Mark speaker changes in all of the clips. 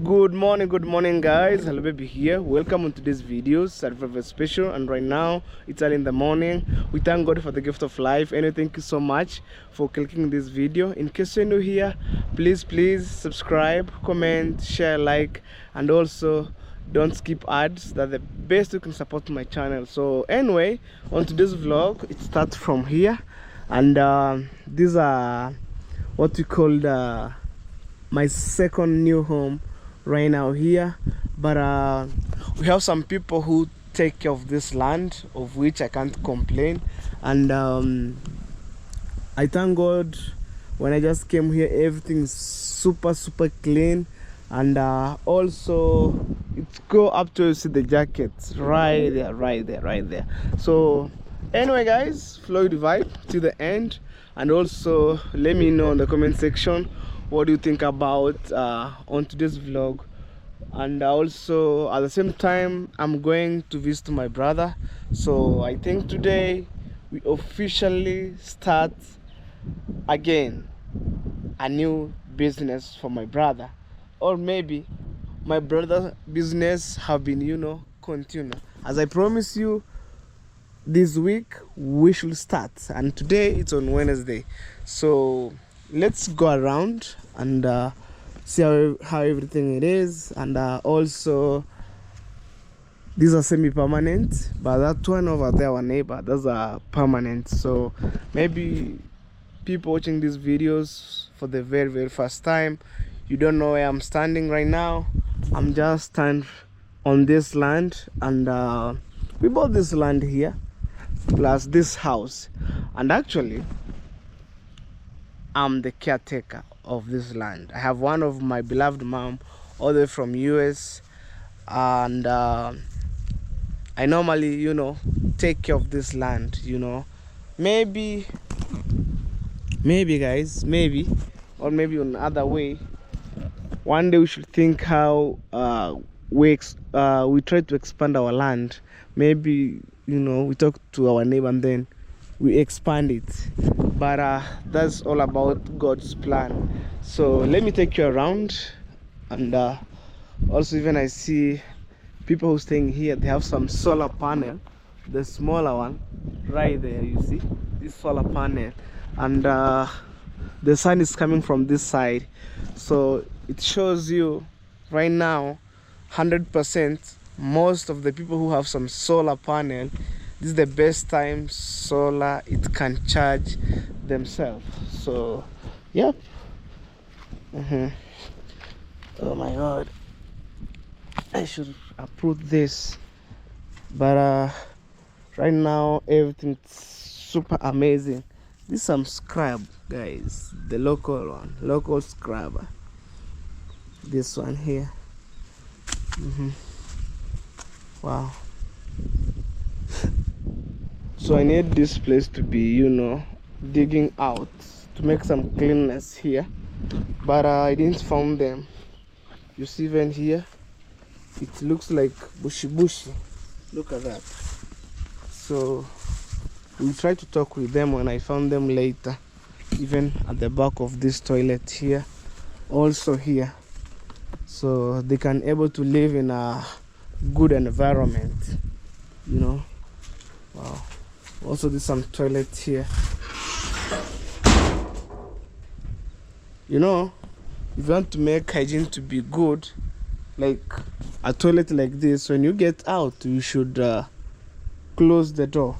Speaker 1: Good morning guys. Hello baby here. Welcome on today's video. It's very special, and right now it's early in the morning. We thank God for the gift of life, and thank you so much for clicking this video. In case you're new here, please subscribe, comment, share, like, and also don't skip ads. That's the best you can support my channel. So anyway, on today's vlog, it starts from here, and these are what we call my second new home right now here. But we have some people who take care of this land, of which I can't complain. And I thank God, when I just came here, everything's super clean. And also it's go up to see the jackets right there. So anyway guys, flow the vibe to the end, and also let me know in the comment section what do you think about on today's vlog. And also at the same time, I'm going to visit my brother, so I think today we officially start again a new business for my brother, or maybe my brother's business have been continue. As I promise you, this week we should start, and today it's on Wednesday. So let's go around and see how everything it is. And also these are semi-permanent, but that one over there, our neighbor, those are permanent. So maybe people watching these videos for the very first time, you don't know where I'm standing right now. I'm just standing on this land, and we bought this land here plus this house, and actually I'm the caretaker of this land. I have one of my beloved mom all the way from US, and I normally take care of this land. Maybe guys, or maybe on another way, one day we should think how we try to expand our land. Maybe we talk to our neighbor and then we expand it. But that's all about God's plan. So let me take you around. And also, even I see people who staying here, they have some solar panel, the smaller one right there. You see this solar panel, and the sun is coming from this side, so it shows you right now 100% most of the people who have some solar panel, this is the best time solar it can charge themselves. So yep. Oh my God, I should approve this, but right now everything's super amazing. This is some scrub, guys, the local scrub, this one here. Wow. So I need this place to be digging out to make some cleanness here, but I didn't find them. You see, even here it looks like bushy. Look at that. So we'll try to talk with them when I found them later. Even at the back of this toilet here, also here, so they can able to live in a good environment. Wow. Also there's some toilet here. If you want to make hygiene to be good, like a toilet like this, when you get out you should close the door.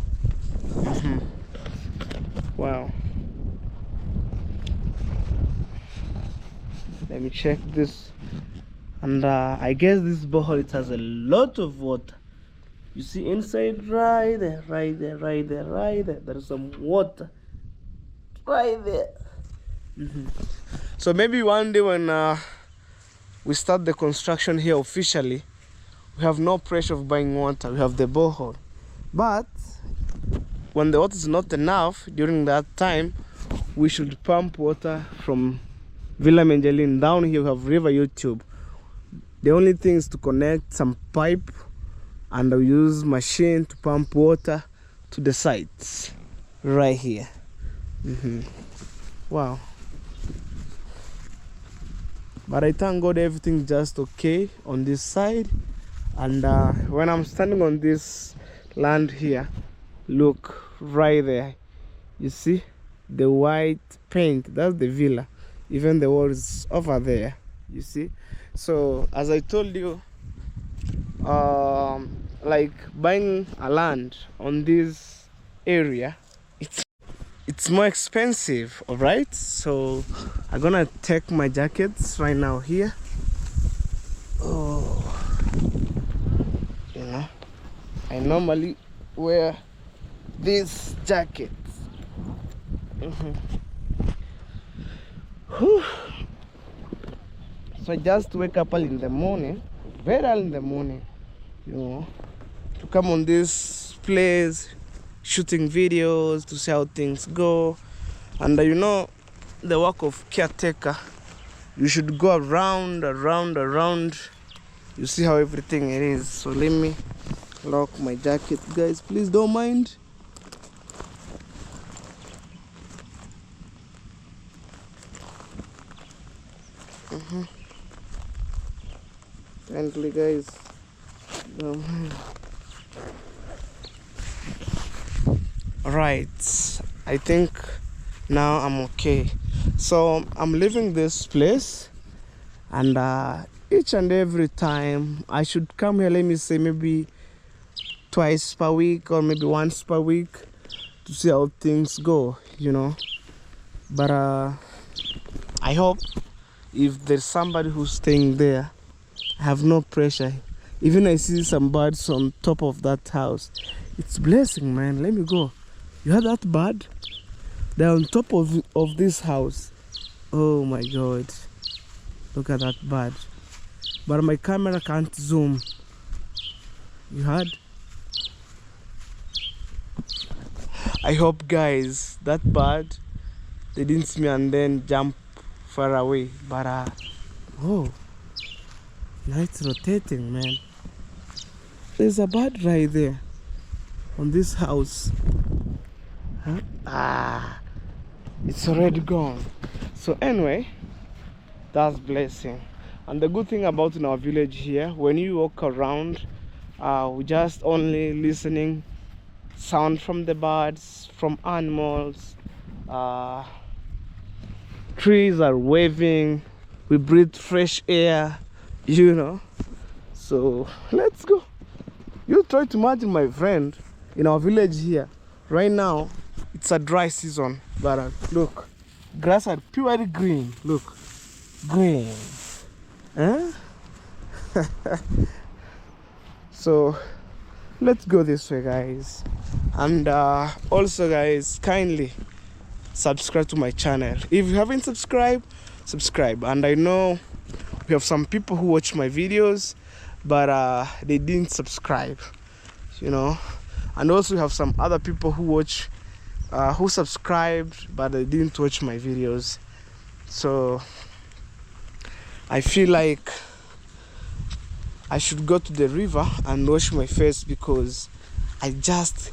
Speaker 1: Wow. Let me check this. And I guess this borehole, it has a lot of water. You see inside, right there, there is some water right there. So maybe one day when we start the construction here officially, we have no pressure of buying water. We have the borehole. But when the water is not enough during that time, we should pump water from Villa Menjelin. Down here we have River YouTube. The only thing is to connect some pipe, and I'll use machine to pump water to the sites right here. Wow. but I thank God everything just okay on this side. And when I'm standing on this land here, look right there, you see the white paint, that's the villa. Even the wall is over there, you see. So as I told you, like buying a land on this area, it's more expensive, all right? So I'm gonna take my jackets right now here. Oh, you know, I normally wear these jackets. So I just wake up early in the morning, very early in the morning, you know, to come on this place, shooting videos, to see how things go. And you know, the work of caretaker, you should go around. You see how everything it is. So let me lock my jacket, guys, please don't mind. Kindly, guys, don't mind. All right, I think now I'm okay. So I'm leaving this place, and each and every time I should come here, let me say maybe twice per week or maybe once per week, to see how things go, you know. But I hope if there's somebody who's staying there, I have no pressure. Even I see some birds on top of that house, it's blessing, man. Let me go. You heard that bird? They're on top of this house. Oh my God, look at that bird. But my camera can't zoom. You heard? I hope, guys, that bird, they didn't see me and then jump far away. But oh, now it's rotating, man. There's a bird right there on this house. Huh? It's already gone. So anyway, that's blessing. And the good thing about in our village here, when you walk around, we just only listening sound from the birds, from animals, trees are waving, we breathe fresh air, you know. So let's go. You try to imagine, my friend, in our village here right now, it's a dry season, but look, grass are purely green. Look, green. Huh? So let's go this way, guys. And also, guys, kindly subscribe to my channel. If you haven't subscribed, subscribe. And I know we have some people who watch my videos, but they didn't subscribe, you know. And also we have some other people who watch, who subscribed, but they didn't watch my videos. So I feel like I should go to the river and wash my face, because I just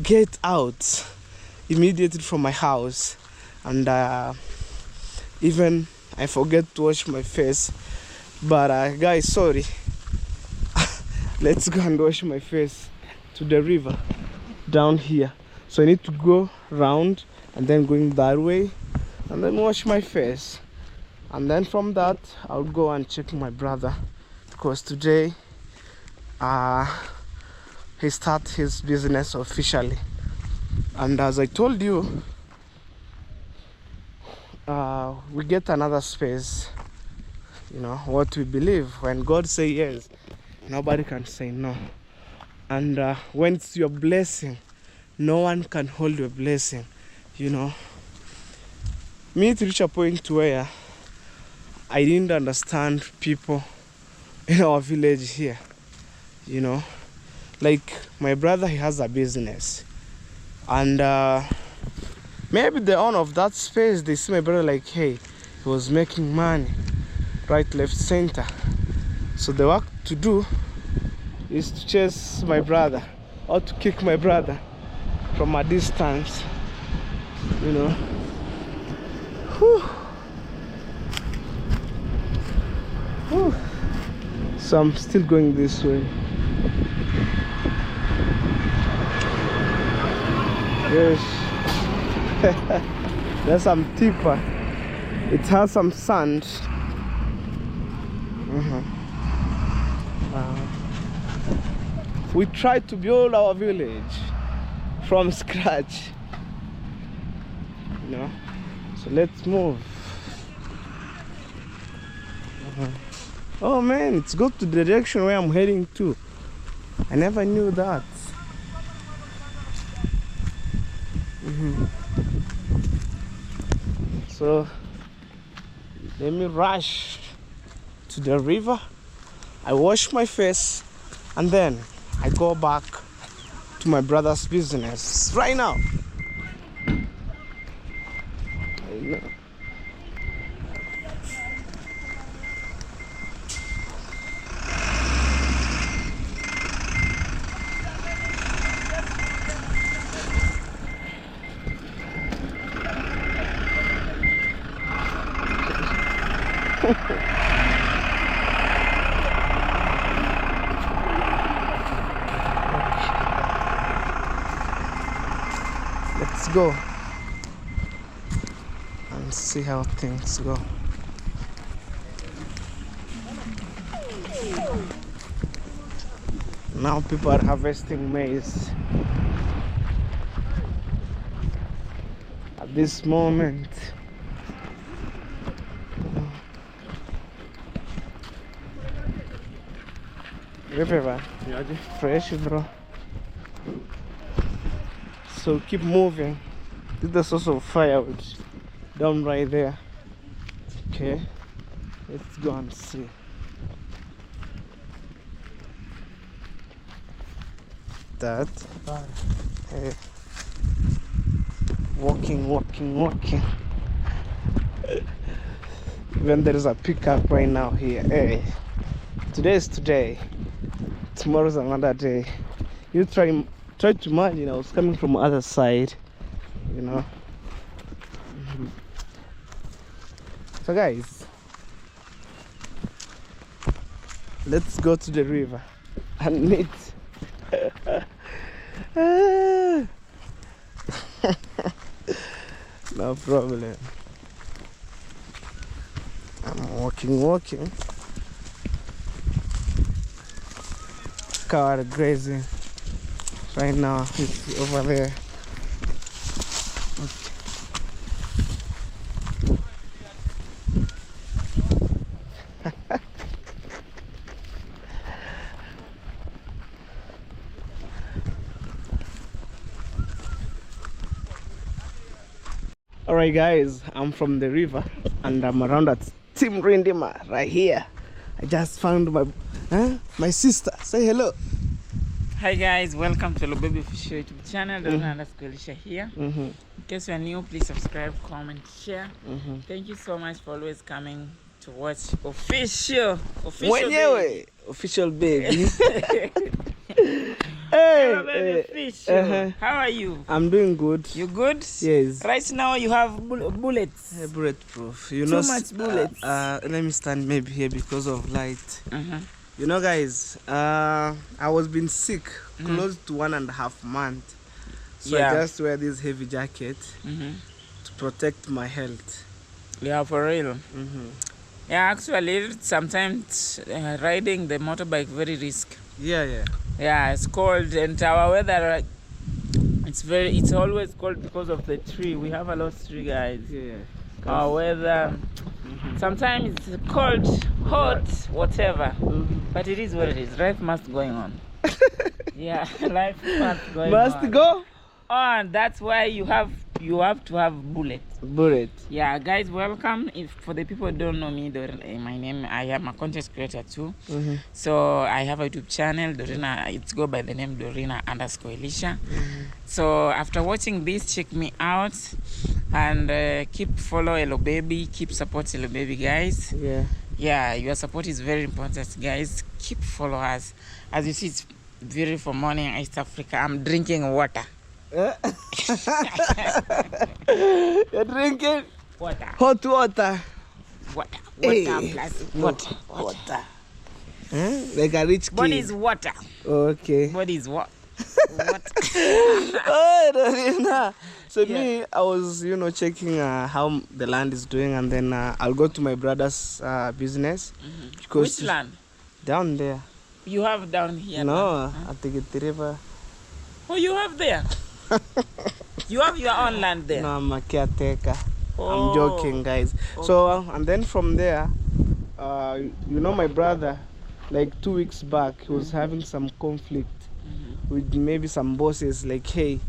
Speaker 1: get out immediately from my house, and even I forget to wash my face. But guys, sorry. Let's go and wash my face to the river down here. So I need to go round and then going that way and then wash my face. And then from that, I'll go and check my brother, because today he start his business officially. And as I told you, we get another space. You know what we believe. When God say yes, nobody can say no. And when it's your blessing, no one can hold your blessing, you know. Me to reach a point where I didn't understand people in our village here, you know. Like my brother, he has a business, and maybe the owner of that space, they see my brother like, hey, he was making money right, left, center. So the work to do is to chase my brother or to kick my brother from a distance, you know. Whew. Whew. So I'm still going this way. Yes. There's some tipper. It has some sand. We tried to build our village from scratch, you know. So let's move. Oh man, it's go to the direction where I'm heading to. I never knew that. So let me rush to the river. I wash my face and then I go back to my brother's business right now. Let's go and see how things go. Now people are harvesting maize at this moment. River, fresh, bro. So keep moving. This is the source of firewood down right there. Okay, let's go and see. That. Hey. Walking. Even there is a pickup right now here. Hey, today is today. Tomorrow's another day. You try to imagine I was coming from the other side, you know. So guys, let's go to the river and meet. No problem. I'm walking. Cow grazing. Right now it's over there. Okay. Alright guys, I'm from the river and I'm around at Team Rindima right here. I just found my sister. Say hello.
Speaker 2: Hi guys, welcome to Baby Fish YouTube channel. Elisha here. In case you are new, please subscribe, comment, share. Thank you so much for always coming to watch official
Speaker 1: baby.
Speaker 2: Hey, Fish. How are you?
Speaker 1: I'm doing good.
Speaker 2: You good?
Speaker 1: Yes.
Speaker 2: Right now you have bullets.
Speaker 1: Bulletproof. You
Speaker 2: Too
Speaker 1: know,
Speaker 2: much bullets.
Speaker 1: let me stand maybe here because of light. You know guys, I was been sick close to 1.5 months. So I just wear this heavy jacket to protect my health.
Speaker 2: Yeah, for real. Yeah, actually sometimes riding the motorbike very risk. Yeah, it's cold and our weather it's always cold because of the tree. We have a lot of tree, guys. Our weather sometimes it's cold, hot, whatever. But it is what it is. Life must going on. Yeah, life must go on. That's why you have to have bullet. Yeah, guys, welcome. If for the people who don't know me, my name, I am a content creator too. So I have a YouTube channel, Dorina. It's go by the name Dorina_Elisha. So after watching this, check me out and keep follow Hello Baby, keep support Hello Baby, guys. Yeah, your support is very important, guys. Keep follow us. As you see, it's beautiful morning, East Africa. I'm drinking water.
Speaker 1: You're drinking
Speaker 2: water.
Speaker 1: hot water.
Speaker 2: Water.
Speaker 1: Hey.
Speaker 2: Plus
Speaker 1: Water. Huh? Like a rich kid.
Speaker 2: Body is water.
Speaker 1: Okay.
Speaker 2: Body is what? Water.
Speaker 1: Oh, Dorina. So me, I was, checking how the land is doing, and then I'll go to my brother's business.
Speaker 2: Which land?
Speaker 1: Down there.
Speaker 2: You have down here?
Speaker 1: No, I think the river.
Speaker 2: Oh, you have there? You have your own land there?
Speaker 1: No, I'm a caretaker.
Speaker 2: Oh.
Speaker 1: I'm joking, guys. Okay. So, and then from there, my brother, like 2 weeks back, he was having some conflict with maybe some bosses, like, hey,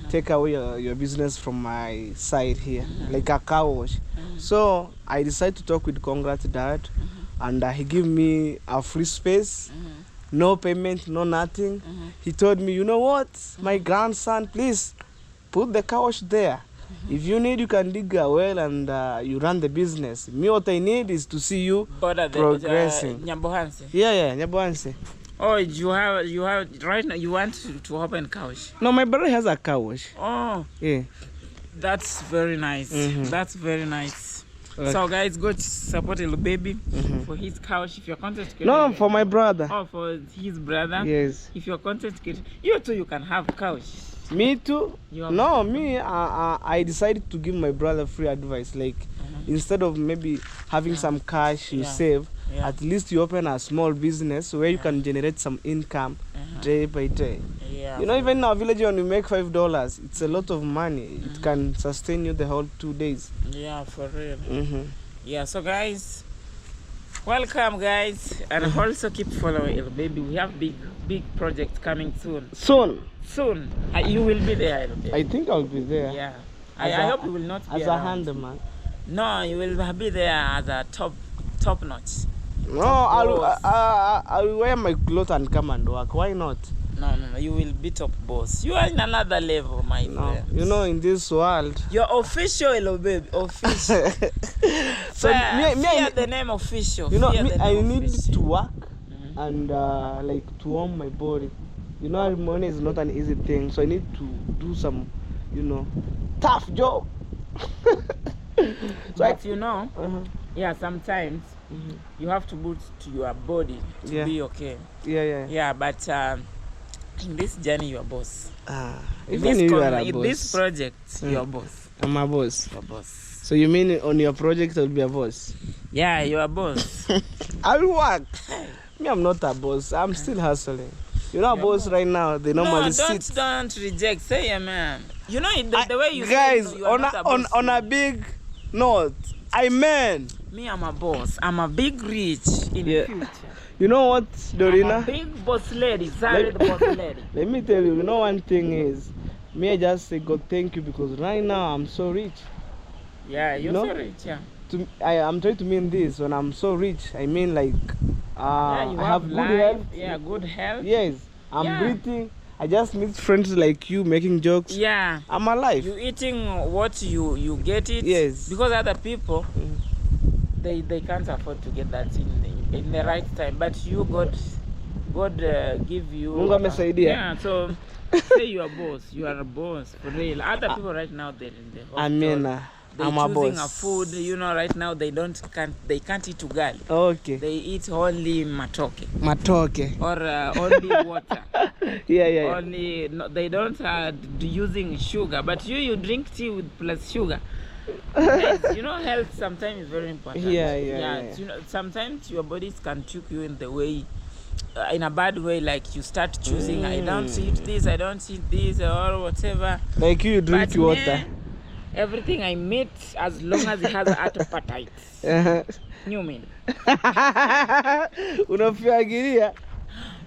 Speaker 1: take away your business from my side here, like a car wash. So I decided to talk with Congrats Dad, and he gave me a free space, no payment, no nothing. He told me, you know what, my grandson, please put the car wash there. If you need, you can dig a well and you run the business. Me, what I need is to see you progressing.
Speaker 2: Nyabohanse.
Speaker 1: Yeah, Nyabohanse.
Speaker 2: Oh, you have right now. You want to open couch?
Speaker 1: No, my brother has a car wash.
Speaker 2: Oh,
Speaker 1: yeah.
Speaker 2: That's very nice. That's very nice. Okay. So guys, go to support little baby for his couch. If you're content creator.
Speaker 1: No, for my brother.
Speaker 2: Oh, for his brother.
Speaker 1: Yes.
Speaker 2: If you're content creator, you too, you can have couch.
Speaker 1: Me too. No, me. I decided to give my brother free advice. Like, instead of maybe having some cash you save, at least you open a small business where you can generate some income day by day. Yeah. Even in our village, when you make $5, it's a lot of money. It can sustain you the whole 2 days.
Speaker 2: Yeah, for real. Yeah. So guys, welcome guys, and also keep following El Baby. We have big project coming soon. Soon. You will be there.
Speaker 1: I think I'll be there.
Speaker 2: Yeah. I hope you will not be
Speaker 1: as around. A handyman.
Speaker 2: No, you will be there as a top notch.
Speaker 1: No, I'll wear my clothes and come and work. Why not?
Speaker 2: No. You will be top boss. You are in another level, my friend.
Speaker 1: In this world.
Speaker 2: You're official, hello baby. Official. So fear the name official.
Speaker 1: I need to work and like to warm my body. Money is not an easy thing, so I need to do some, tough job.
Speaker 2: But sometimes you have to put to your body to be okay. Yeah, but in this journey, you're a boss. In this project, you're a boss.
Speaker 1: I'm a boss.
Speaker 2: You're a boss.
Speaker 1: So you mean on your project I'll be a boss?
Speaker 2: Yeah, you're a boss.
Speaker 1: I'll work. Me, I'm not a boss. I'm still hustling. A boss right now, they normally sit.
Speaker 2: Don't reject. Say amen. The way you
Speaker 1: guys,
Speaker 2: say, you are not a boss.
Speaker 1: on a big note, amen.
Speaker 2: Me, I'm a boss. I'm a big rich in the future.
Speaker 1: You know what, Dorina?
Speaker 2: I'm a big boss lady. Sorry, the boss lady.
Speaker 1: Let me tell you, one thing is, me, I just say God thank you, because right now I'm so rich.
Speaker 2: Yeah, you're so rich, yeah.
Speaker 1: I'm trying to mean this. When I'm so rich, I mean like I have good health.
Speaker 2: Yeah, good health.
Speaker 1: Yes, I'm breathing. I just meet friends like you making jokes.
Speaker 2: Yeah,
Speaker 1: I'm alive.
Speaker 2: You eating what you get it.
Speaker 1: Yes.
Speaker 2: Because other people, they can't afford to get that in the right time. But you, God give you.
Speaker 1: Mungu amesaidia.
Speaker 2: Yeah, so say you are a boss. You are a boss for real. Other people right now they're in the hospital. I'm a boss. A food, right now they can't eat ugali.
Speaker 1: Okay.
Speaker 2: They eat only matoke. Or only water.
Speaker 1: Yeah.
Speaker 2: Only they don't using sugar, but you drink tea with plus sugar. Health sometimes is very important.
Speaker 1: Yeah.
Speaker 2: Sometimes your bodies can trick you in the way, in a bad way, like you start choosing. I don't eat this, or whatever.
Speaker 1: Like you drink water.
Speaker 2: Everything I meet, as long as it has appetite. You mean?
Speaker 1: Unafikiria.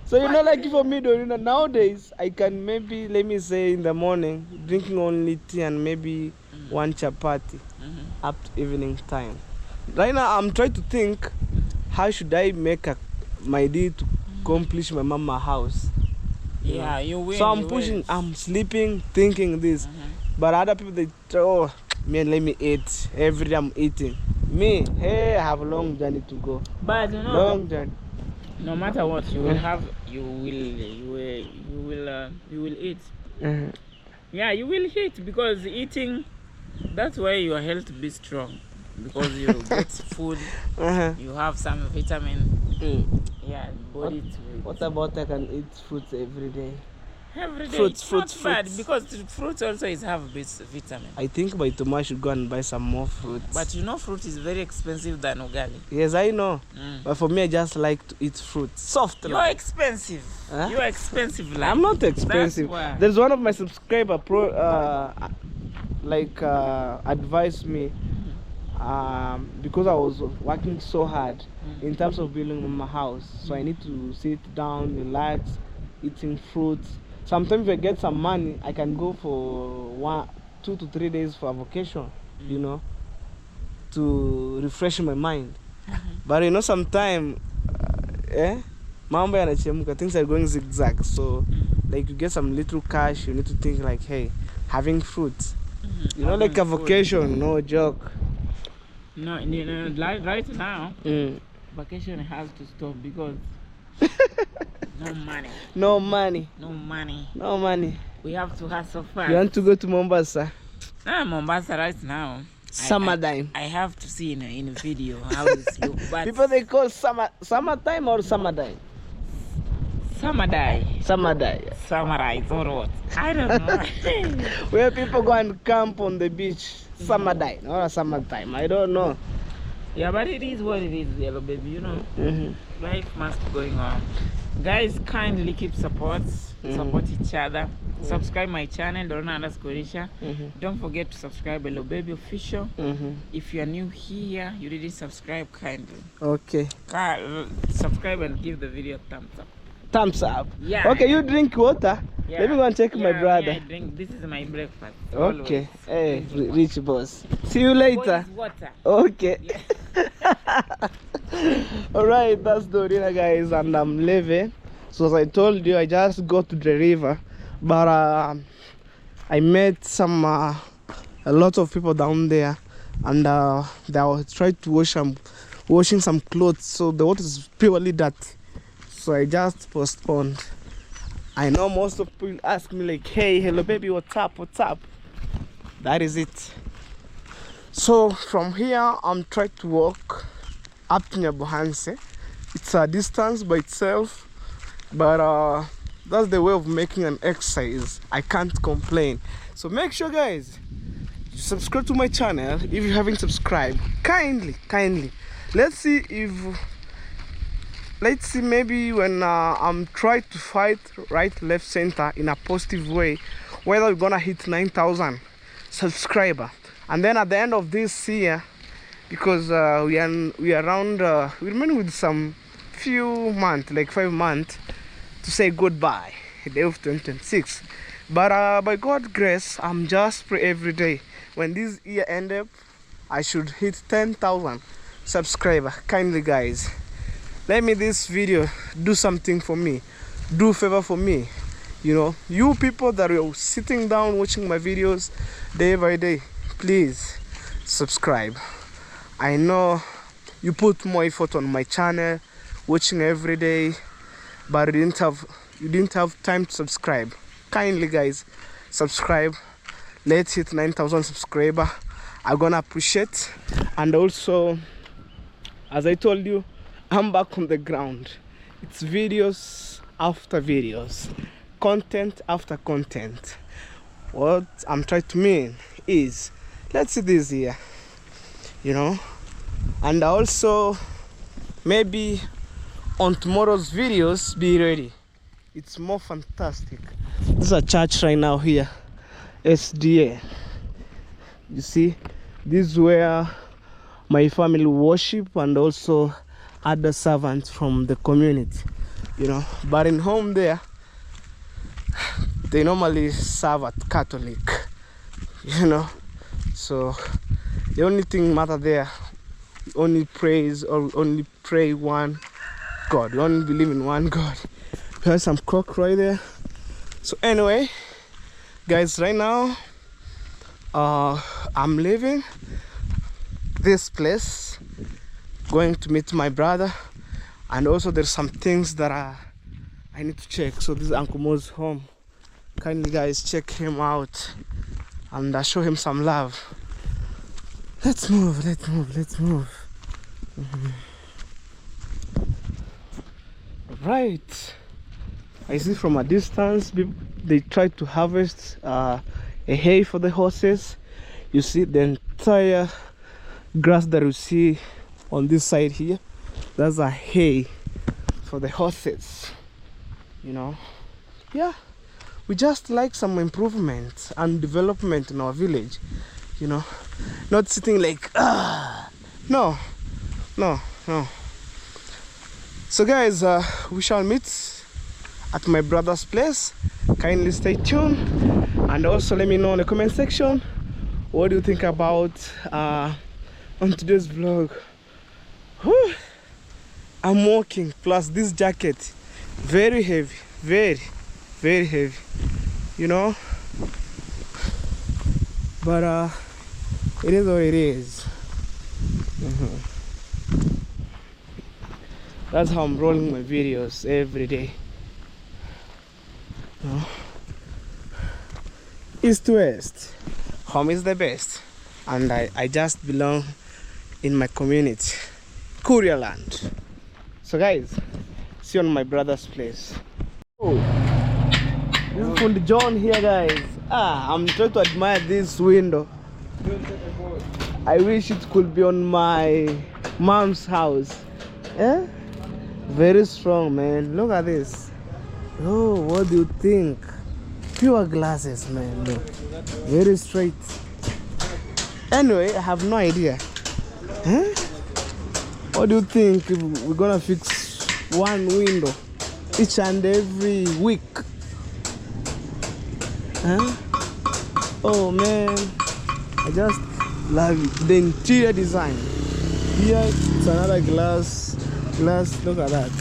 Speaker 1: So like for me, nowadays I can maybe, let me say, in the morning drinking only tea and maybe one chapati up to evening time. Right now I'm trying to think how should I make my day to accomplish my mama house.
Speaker 2: Yeah, you will.
Speaker 1: So I'm pushing. I'm sleeping, thinking this. But other people, they let me eat. Every day I'm eating. Me, hey, I have a long journey to go.
Speaker 2: But
Speaker 1: long journey.
Speaker 2: No matter what, you will have. You will eat. Yeah, you will eat, because eating. That's why your health be strong. because you get food, you have some vitamin. Yeah, body
Speaker 1: what about I can eat fruits every day?
Speaker 2: Every day.
Speaker 1: Fruits.
Speaker 2: Bad because fruit also is have bits vitamin.
Speaker 1: I think by tomorrow I should go and buy some more fruits.
Speaker 2: But you know fruit is very expensive than ugali.
Speaker 1: Yes, I know. But for me, I just like to eat fruit. Soft.
Speaker 2: You're expensive. Huh? You're expensive. Like.
Speaker 1: I'm not expensive. There's one of my subscriber advised me because I was working so hard in terms of building my house. So I need to sit down, relax, eating fruits. Sometimes if I get some money, I can go for 2 to 3 days for a vacation, you know, to refresh my mind. But you know, sometimes, things are going zigzag. So, like, you get some little cash, you need to think like, hey, having fruits, you know, like a vacation, no joke.
Speaker 2: No, right now, vacation has to stop because no money.
Speaker 1: No money.
Speaker 2: No money.
Speaker 1: No money.
Speaker 2: We have to hustle fast.
Speaker 1: You want to go to Mombasa?
Speaker 2: Mombasa right now.
Speaker 1: Summertime.
Speaker 2: I have to see in a video how it looks.
Speaker 1: People they call summertime or summertime?
Speaker 2: Summertime. Summerize or what? I don't know.
Speaker 1: Where people go and camp on the beach. Summertime or summertime. I don't know.
Speaker 2: Yeah, but it is what it is, yellow baby, you know. Life must be going on. Guys, kindly keep support each other. Subscribe my channel, Dorna_Risha. Don't forget to subscribe Hello Baby Official. If you are new here, you didn't subscribe, kindly.
Speaker 1: Okay.
Speaker 2: Subscribe and give the video a thumbs up.
Speaker 1: Thumbs up.
Speaker 2: Yeah.
Speaker 1: Okay, you drink water.
Speaker 2: Yeah.
Speaker 1: Let me go and check my brother.
Speaker 2: I drink. This is my breakfast.
Speaker 1: Okay. Hey, rich boss. See you later.
Speaker 2: Water.
Speaker 1: Okay.
Speaker 2: Yeah.
Speaker 1: Alright, that's Dorina, guys, and I'm leaving. So as I told you, I just go to the river, but I met a lot of people down there, and they were trying to washing some clothes, so the water is purely dirty. So I just postponed. I know most of people ask me like, hey, hello baby, what's up? That is it. So from here, I'm trying to walk up to Nyabuhanse. It's a distance by itself, but that's the way of making an exercise. I can't complain. So make sure, guys, you subscribe to my channel if you haven't subscribed. Kindly. Let's see maybe when I'm trying to fight right, left, center in a positive way, whether we're gonna hit 9,000 subscribers. And then at the end of this year, because we are around, we remain with some few months, like 5 months, to say goodbye, the day of 2026. But by God's grace, I'm just pray every day. When this year ended, I should hit 10,000 subscribers. Kindly, guys, let me this video do something for me, do favor for me. You know, you people that are sitting down watching my videos day by day, please subscribe. I know you put more effort on my channel, watching every day, but you didn't have time to subscribe. Kindly, guys, subscribe. Let's hit 9,000 subscribers. I'm gonna appreciate. And also, as I told you, I'm back on the ground. It's videos after videos, content after content. What I'm trying to mean is, let's see this here, you know, and also maybe on tomorrow's videos, be ready. It's more fantastic. This is a church right now here, SDA. You see, this is where my family worship, and also other servants from the community, you know. But in home there, they normally serve at Catholic, you know. So the only thing matter there, only praise or only pray one God. We only believe in one God. There's some cock right there. So anyway, guys, right now I'm leaving this place, going to meet my brother, and also there's some things that I need to check. So this is Uncle Mo's home. Kindly, guys, check him out and show him some love. Let's move, let's move, let's move. Right. I see from a distance, they try to harvest a hay for the horses. You see the entire grass that you see on this side here. That's a hay for the horses, you know. Yeah, we just like some improvement and development in our village, you know. Not sitting like, no. So guys, we shall meet at my brother's place. Kindly stay tuned, and also let me know in the comment section what do you think about on today's vlog. Whew. I'm walking, plus this jacket, very heavy, very heavy, you know, but it is what it is. That's how I'm rolling my videos every day. East to west, home is the best, and I just belong in my community, Korea land. So guys, see you on my brother's place. Oh, this is from the John here, guys. I'm trying to admire this window. I wish it could be on my mom's house. Yeah, very strong, man. Look at this. Oh, what do you think? Pure glasses, man. Look, very straight. Anyway, I have no idea. Huh? What do you think if we're gonna fix one window each and every week? Huh? Oh man, I just love it. The interior design. Here it's another glass. Look at that.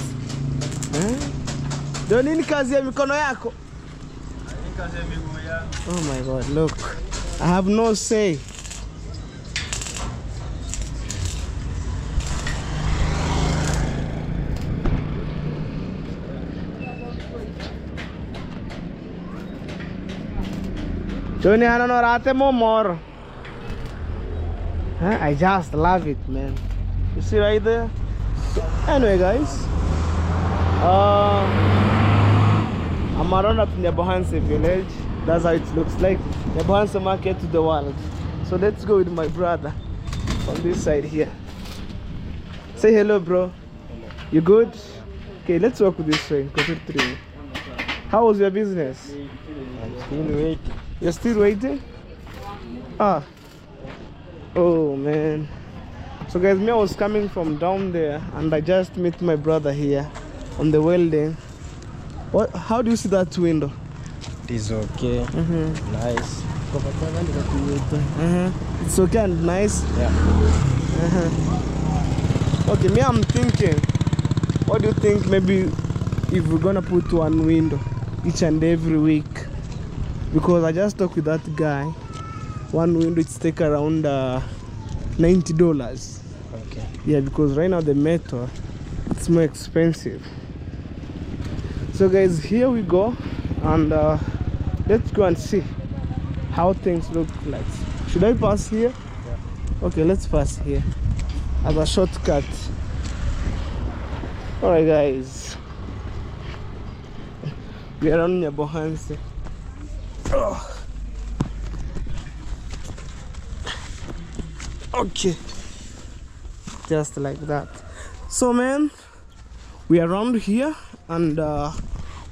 Speaker 1: Huh? Don't need kazi ya mikono yako. Oh my God, look. I have no say. Johnny, I don't know, rate mo more. I just love it, man. You see right there? So, anyway, guys, I'm around at Nyabohanse village. That's how it looks like. Nyabohanse market to the world. So let's go with my brother on this side here. Say hello, bro. Hello. You good? Okay, let's walk this way. How was your business?
Speaker 3: I'm still waiting.
Speaker 1: You're still waiting? Oh man. So guys, me, I was coming from down there and I just met my brother here on the welding. How do you see that window?
Speaker 3: It is okay. Nice.
Speaker 1: It's okay and nice?
Speaker 3: Yeah.
Speaker 1: Okay, me, I'm thinking, what do you think maybe if we're gonna put one window each and every week? Because I just talked with that guy. One window it's take around $90.
Speaker 3: Okay.
Speaker 1: Yeah, because right now the metal it's more expensive. So guys, here we go, and let's go and see how things look like. Should I pass here?
Speaker 3: Yeah.
Speaker 1: Okay, let's pass here as a shortcut. Alright guys, we are on Nyabohanse. Oh. Okay, just like that. So man, we are around here and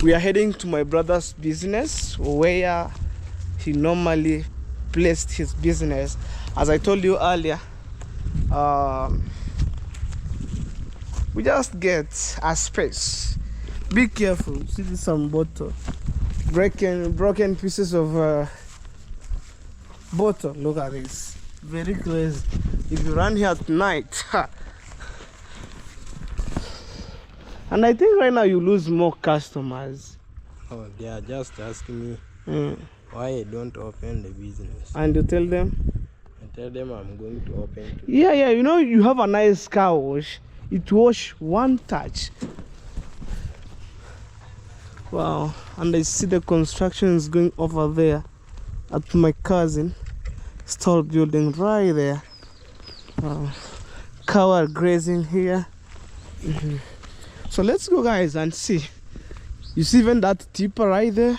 Speaker 1: we are heading to my brother's business where he normally placed his business. As I told you earlier, we just get a space. Be careful. See this some bottle, broken pieces of bottle. Look at this, very crazy. If you run here at night, and I think right now you lose more customers.
Speaker 3: Oh, they are just asking me why I don't open the business.
Speaker 1: And you tell them?
Speaker 3: I tell them I'm going to open today.
Speaker 1: Yeah, you know, you have a nice car wash. It wash one touch. Wow, and I see the construction is going over there at my cousin stall building right there. Cow are grazing here. So let's go, guys, and see. You see even that tipper right there?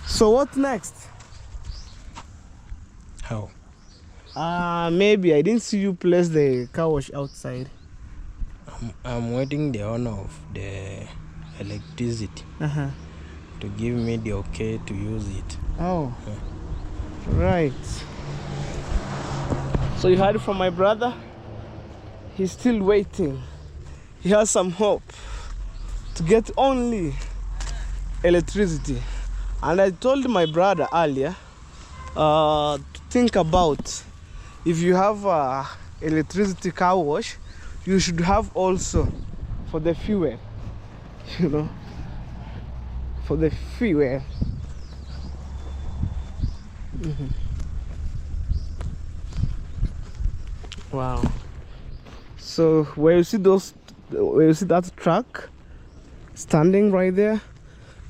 Speaker 1: So what next?
Speaker 3: How?
Speaker 1: Maybe I didn't see you place the car wash outside.
Speaker 3: I'm waiting the owner of the electricity to give me the okay to use it.
Speaker 1: Oh, right. So you heard from my brother? He's still waiting. He has some hope to get only electricity. And I told my brother earlier to think about, if you have electricity car wash, you should have also for the fuel, you know, for the fuel. Wow. So where you see that truck standing right there,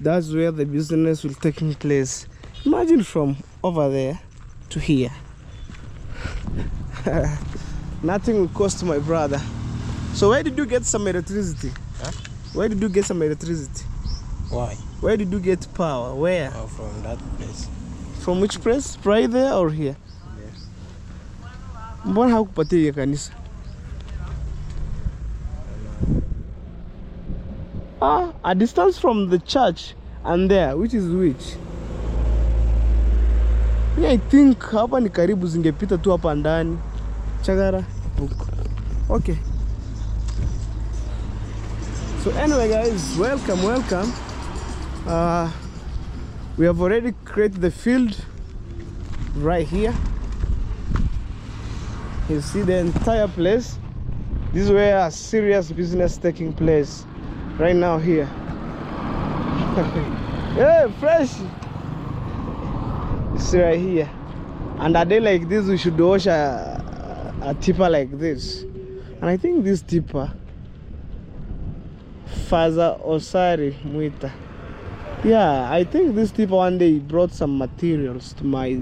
Speaker 1: that's where the business will take place. Imagine from over there to here. Nothing will cost my brother. So where did you get some electricity?
Speaker 3: Huh?
Speaker 1: Where did you get some electricity?
Speaker 3: Why?
Speaker 1: Where did you get power? Where?
Speaker 3: Oh, from that place.
Speaker 1: From which place? Right there or here?
Speaker 3: Yes.
Speaker 1: Mbona hakupatia hiyo kanisa? A distance from the church and there, which is which? Yeah, I think hapa ni karibu, zingepita tu hapa ndani. Chagara huko. Okay. So anyway, guys, welcome. We have already created the field right here. You see the entire place. This is where a serious business taking place right now here. Hey, fresh. You see right here. And a day like this, we should wash a tipper like this. And I think this tipper, Father Osari Muita. Yeah, I think this tipper one day brought some materials to my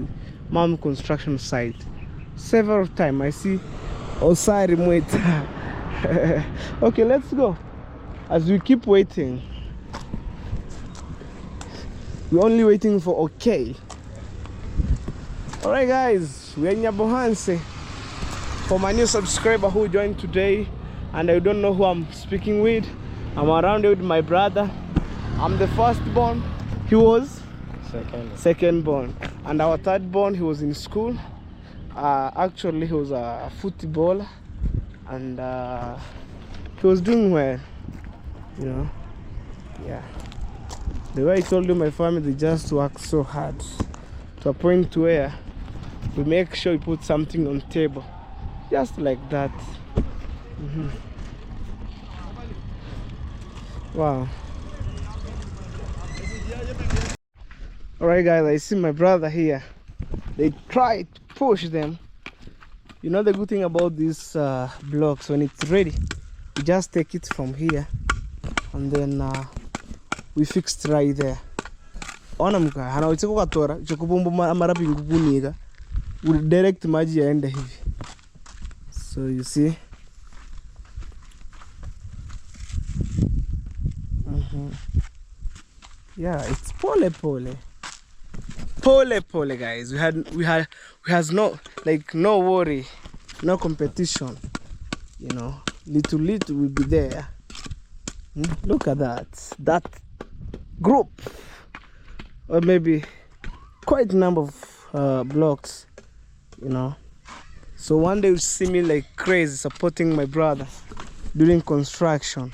Speaker 1: mom construction site. Several times I see Osari Muita. Okay, let's go. As we keep waiting, we're only waiting for okay. Alright, guys, we're in Nyabohanse. For my new subscriber who joined today and I don't know who I'm speaking with, I'm around here with my brother. I'm the firstborn. He was second born, and our third born, he was in school. Actually, he was a footballer, and he was doing well, you know. Yeah, the way I told you, my family just work so hard to a point where we make sure we put something on table, just like that. Wow. Alright, guys, I see my brother here. They try to push them. You know the good thing about these blocks, when it's ready, we just take it from here and then we fixed right there. Ona mka hana ucheko katora chokubombo mara pingu kuniga will direct maji yaende hivi. So you see, yeah, it's pole, guys. We has no, like, no worry, no competition, you know. Little will be there. Look at that group, or maybe quite a number of blocks, you know. So one day you'll see me like crazy supporting my brother during construction.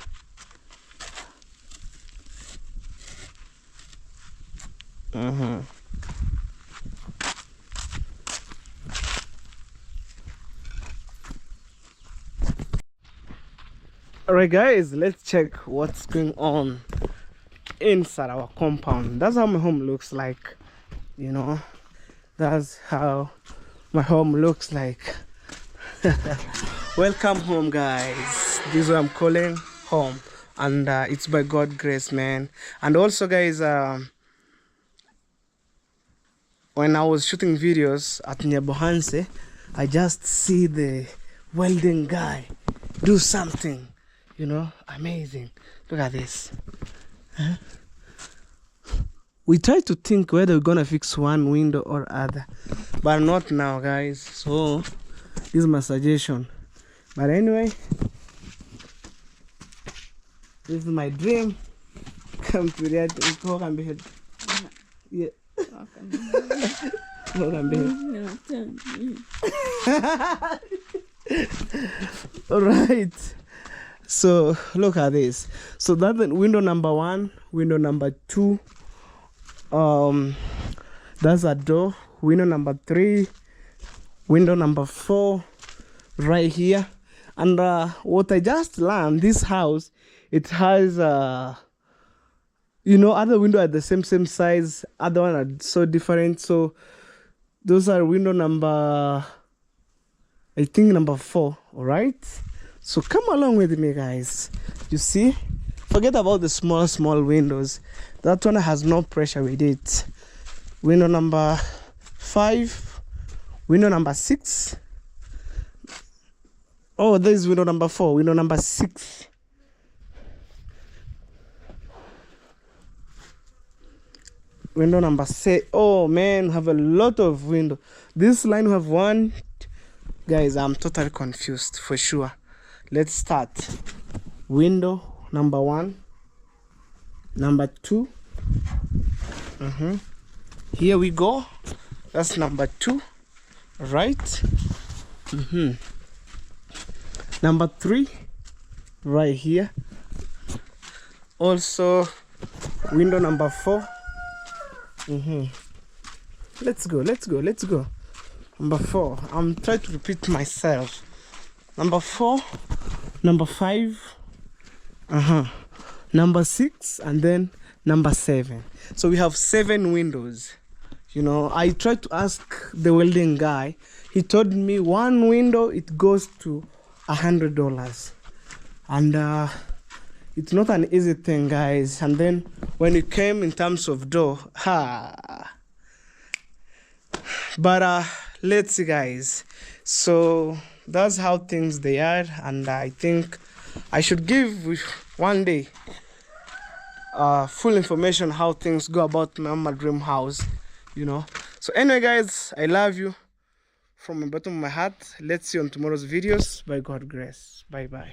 Speaker 1: Alright, guys, let's check what's going on inside our compound. That's how my home looks like, you know. That's how my home looks like. Welcome home, guys. This is what I'm calling home, and it's by God's grace, man. And also, guys, when I was shooting videos at Nyabohanse, I just see the welding guy do something, you know, amazing. Look at this. Huh? We try to think whether we're gonna fix one window or other, but not now, guys. So this is my suggestion. But anyway, this is my dream come to reality. How can be held? Yeah. How can be held? All right. So look at this. So that's window number 1, window number 2. That's a door. Window number 3, window number 4, right here. And what I just learned, this house, it has you know, other window are the same size, other one are so different. So those are window number, I think number 4. All right, so come along with me, guys. You see, forget about the small windows. That one has no pressure with it. Window number 5, window number 6. Oh, this is window number 4, window number 6. Window number 6. Oh man, we have a lot of window. This line we have 1. Guys, I'm totally confused for sure. Let's start. Window number 1, number 2. Here we go. That's number 2, right? Number 3, right here. Also window number 4. Let's go. Number 4. I'm trying to repeat myself. Number 4, number 5, number 6, and then number 7. So we have 7 windows. You know, I tried to ask the welding guy. He told me one window it goes to $100, and it's not an easy thing, guys. And then when it came in terms of door, but let's see, guys. So that's how things they are, and I think I should give one day full information how things go about my dream house, you know. So anyway, guys, I love you from the bottom of my heart. Let's see you on tomorrow's videos. By God's grace. Bye bye.